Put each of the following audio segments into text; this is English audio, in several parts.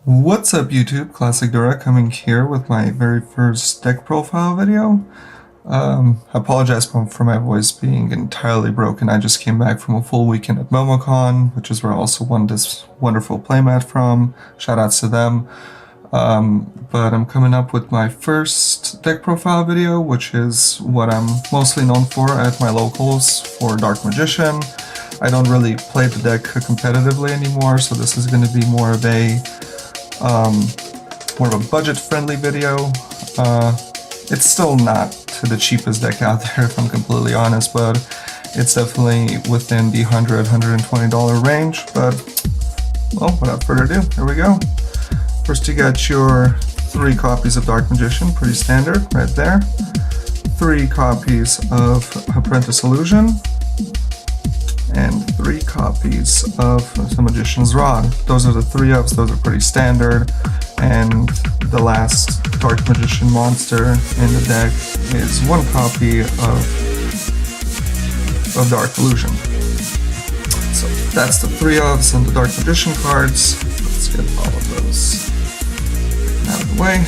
What's up YouTube, Classic Dura coming here with my very first deck profile video. I apologize for my voice being entirely broken. I just came back from a full weekend at MomoCon, which is where I also won this wonderful playmat from. Shoutouts to them. But I'm coming up with my first deck profile video, which is what I'm mostly known for at my locals for Dark Magician. I don't really play the deck competitively anymore, so this is going to be more of a budget-friendly video. It's still not the cheapest deck out there, if I'm completely honest, but it's definitely within the $100–$120 range. But, well, without further ado, here we go. First you got your 3 copies of Dark Magician, pretty standard, right there. 3 copies of Apprentice Illusion, and 3 copies of the Magician's Rod. Those are the 3 ups, those are pretty standard. And the last Dark Magician monster in the deck is 1 copy of Dark Illusion. So that's the 3 ups and the Dark Magician cards. Let's get all of those out of the way.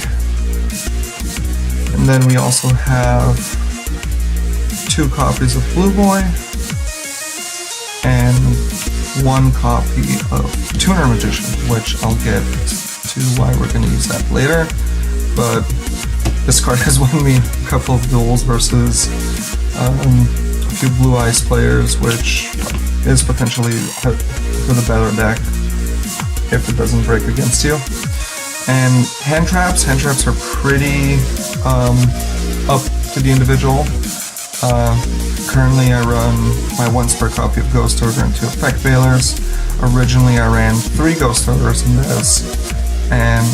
And then we also have 2 copies of Blue Boy and 1 copy of Tuner Magician, which I'll get to why we're going to use that later. But this card has won me a couple of duels versus a few Blue Eyes players, which is potentially for the better deck if it doesn't break against you. And hand traps are pretty up to the individual. Currently I run my 1 spare copy of Ghost Order and 2 Effect Veilers. Originally I ran 3 Ghost Orders in this, and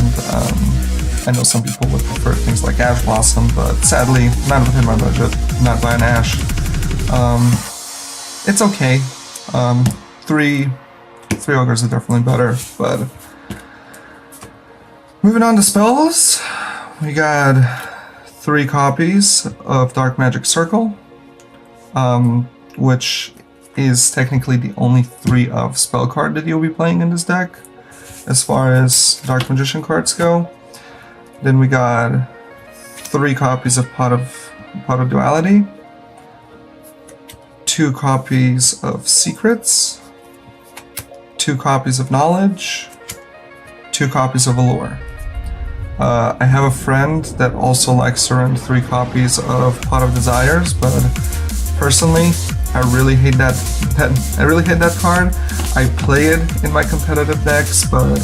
I know some people would prefer things like Ash Blossom, but sadly not within my budget, not by an Ash. It's okay. 3 Ogres are definitely better, but moving on to spells, we got 3 copies of Dark Magic Circle, which is technically the only 3 of spell card that you'll be playing in this deck, as far as Dark Magician cards go. Then we got 3 copies of Pot of Duality, 2 copies of Secrets, 2 copies of Knowledge, 2 copies of Allure. I have a friend that also likes to run 3 copies of Pot of Desires, but personally, I really hate that card. I play it in my competitive decks, but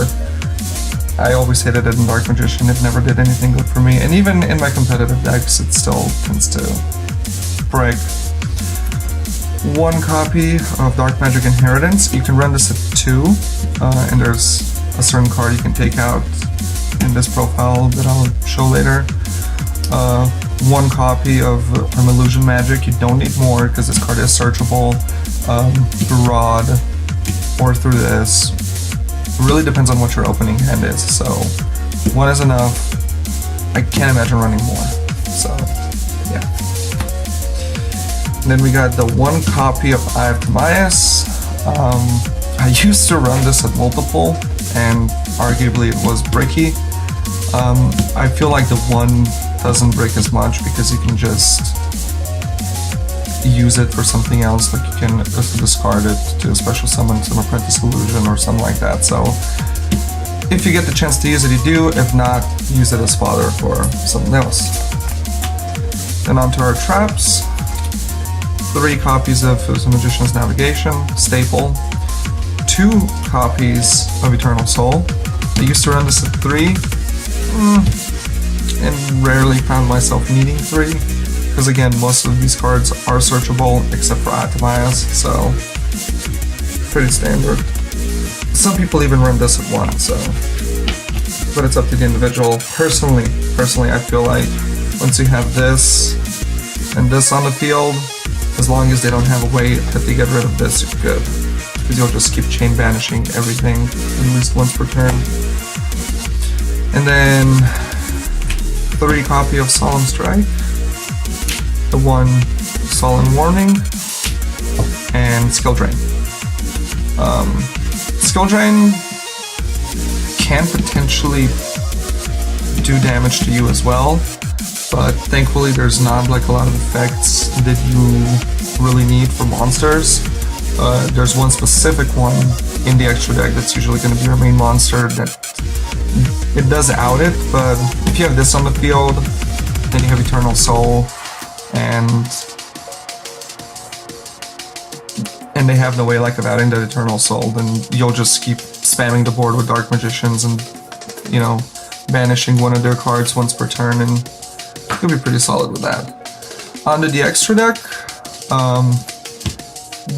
I always hated it in Dark Magician. It never did anything good for me, and even in my competitive decks, it still tends to break. 1 copy of Dark Magic Inheritance. You can run this at 2, and there's a certain card you can take out in this profile that I'll show later. 1 copy of Illusion Magic. You don't need more because this card is searchable through Rod or through this. It really depends on what your opening hand is, so 1 is enough. I can't imagine running more, so yeah. And then we got the 1 copy of Eye of Timaeus. I used to run this at multiple, and arguably it was bricky. I feel like the 1 doesn't break as much because you can just use it for something else, like you can discard it to special summon some Apprentice Illusion or something like that. So if you get the chance to use it, you do. If not, use it as fodder for something else. Then onto our traps. 3 copies of the Magician's Navigation, staple. 2 copies of Eternal Soul. I used to run this at 3. And rarely found myself needing 3, because again, most of these cards are searchable except for Timaeus, so pretty standard. Some people even run this at 1, so, but it's up to the individual. Personally, I feel like once you have this and this on the field, as long as they don't have a way that they get rid of this, you're good, because you'll just keep chain banishing everything at least once per turn. And then 3 copy of Solemn Strike, the 1 Solemn Warning, and Skill Drain. Skill Drain can potentially do damage to you as well, but thankfully there's not like a lot of effects that you really need for monsters. There's one specific one in the extra deck that's usually going to be your main monster that it does out it, but if you have this on the field, then you have Eternal Soul, and they have no way like of outing that Eternal Soul, then you'll just keep spamming the board with Dark Magicians and, you know, banishing one of their cards once per turn, and you'll be pretty solid with that. Onto the extra deck,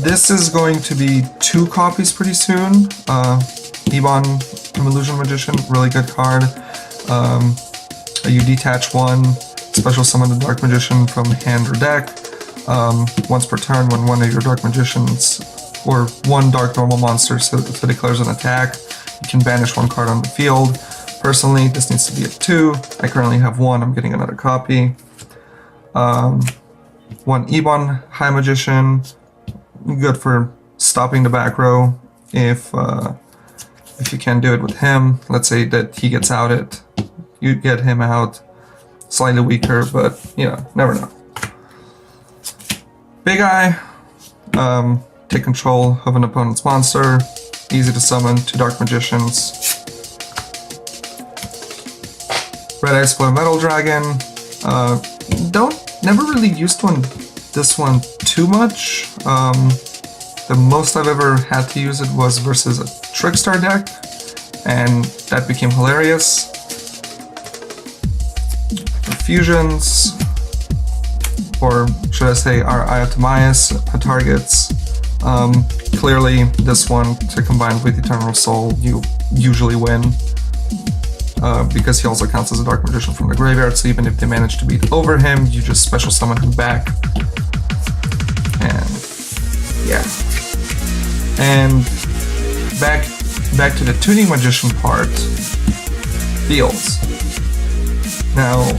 this is going to be 2 copies pretty soon. Ebon, Illusion Magician, really good card. You detach one, special summon the Dark Magician from hand or deck. Once per turn, when one of your Dark Magicians or one Dark Normal monster so declares an attack, you can banish one card on the field. Personally, this needs to be at 2. I currently have 1, I'm getting another copy. 1 Ebon High Magician, good for stopping the back row if you can't do it with him. Let's say that he gets outed, you get him out. Slightly weaker, but you know, never know. Big Eye, take control of an opponent's monster, easy to summon, 2 Dark Magicians. Red Eye Spoil Metal Dragon, never really used this one too much. The most I've ever had to use it was versus a Trickstar deck, and that became hilarious. Fusions, or should I say our Iotomias targets. Clearly this one to combine with Eternal Soul, you usually win, because he also counts as a Dark Magician from the graveyard, so even if they manage to beat over him, you just special summon him back. And yeah. And back to the Tuning Magician part, Fields. Now,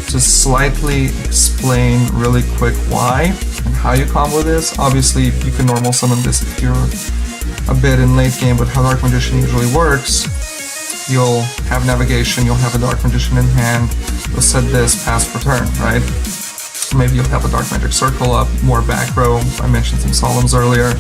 to slightly explain really quick why and how you combo this. Obviously, you can normal summon this if you're a bit in late game, but how Dark Magician usually works, you'll have navigation, you'll have a Dark Magician in hand, you'll set this pass per turn, right? Maybe you'll have a Dark Magic Circle up, more back row. I mentioned some Solemns earlier.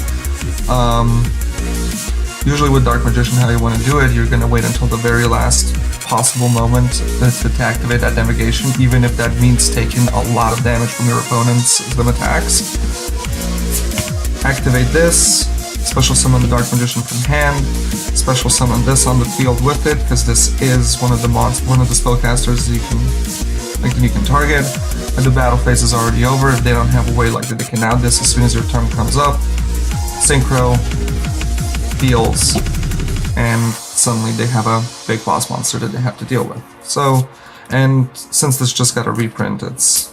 Usually with Dark Magician, how you want to do it, you're going to wait until the very last possible moment to activate that navigation, even if that means taking a lot of damage from your opponent's Zim attacks. Activate this, special summon the Dark Magician from hand, special summon this on the field with it, because this is one of the spellcasters you can target, and the battle phase is already over. If they don't have a way like that they can add this as soon as your turn comes up, Synchro, Fields, and suddenly they have a big boss monster that they have to deal with. So, and since this just got a reprint, it's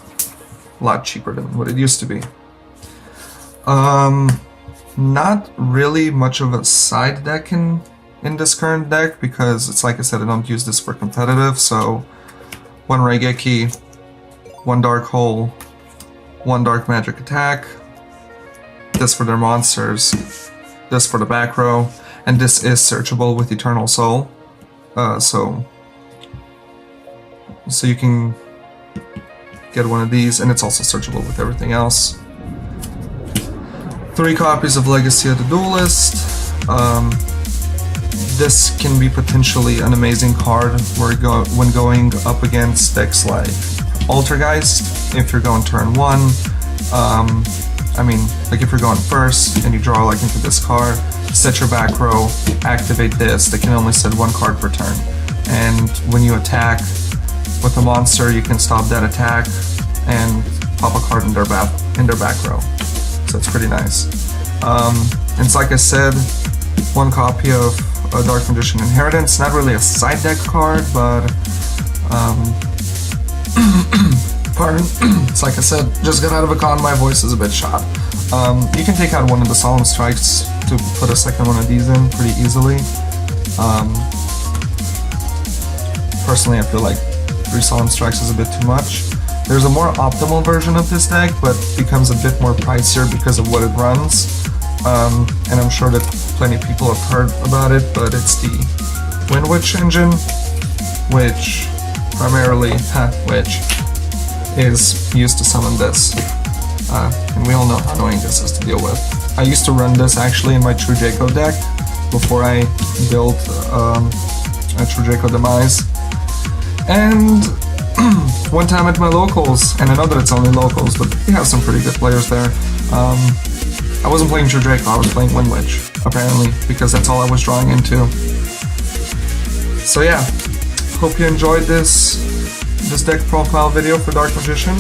a lot cheaper than what it used to be. Not really much of a side deck in this current deck, because it's like I said, I don't use this for competitive, so 1 Raigeki, 1 Dark Hole, 1 Dark Magic Attack, this for their monsters, this for the back row, and this is searchable with Eternal Soul, so you can get one of these, and it's also searchable with everything else. 3 copies of Legacy of the Duelist. This can be potentially an amazing card when going up against decks like Altergeist, if you're going turn 1. I mean, like if you're going first and you draw like into this card, set your back row, activate this, they can only set 1 card per turn. And when you attack with a monster, you can stop that attack and pop a card in their back row. So it's pretty nice. And it's like I said, 1 copy of Dark Magician Inheritance, not really a side deck card, but pardon, it's like I said, just got out of a con, my voice is a bit shot. You can take out one of the Solemn Strikes to put a second one of these in pretty easily. Personally, I feel like 3 Solemn Strikes is a bit too much. There's a more optimal version of this deck, but becomes a bit more pricier because of what it runs. And I'm sure that plenty of people have heard about it, but it's the Witch engine, which primarily, is used to summon this. And we all know how annoying this is to deal with. I used to run this actually in my True Draco deck before I built a True Draco Demise. And one time at my locals, and I know that it's only locals, but we have some pretty good players there. I wasn't playing True Draco, I was playing Witch, apparently, because that's all I was drawing into. So yeah, hope you enjoyed this deck profile video for Dark Magician.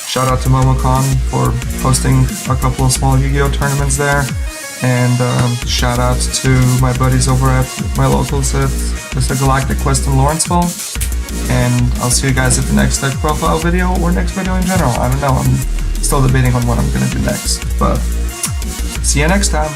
Shout out to MomoCon for hosting a couple of small Yu-Gi-Oh tournaments there, and shout out to my buddies over at my locals at the Galactic Quest in Lawrenceville. And I'll see you guys at the next deck profile video, or next video in general. I don't know, I'm still debating on what I'm gonna do next, but see you next time.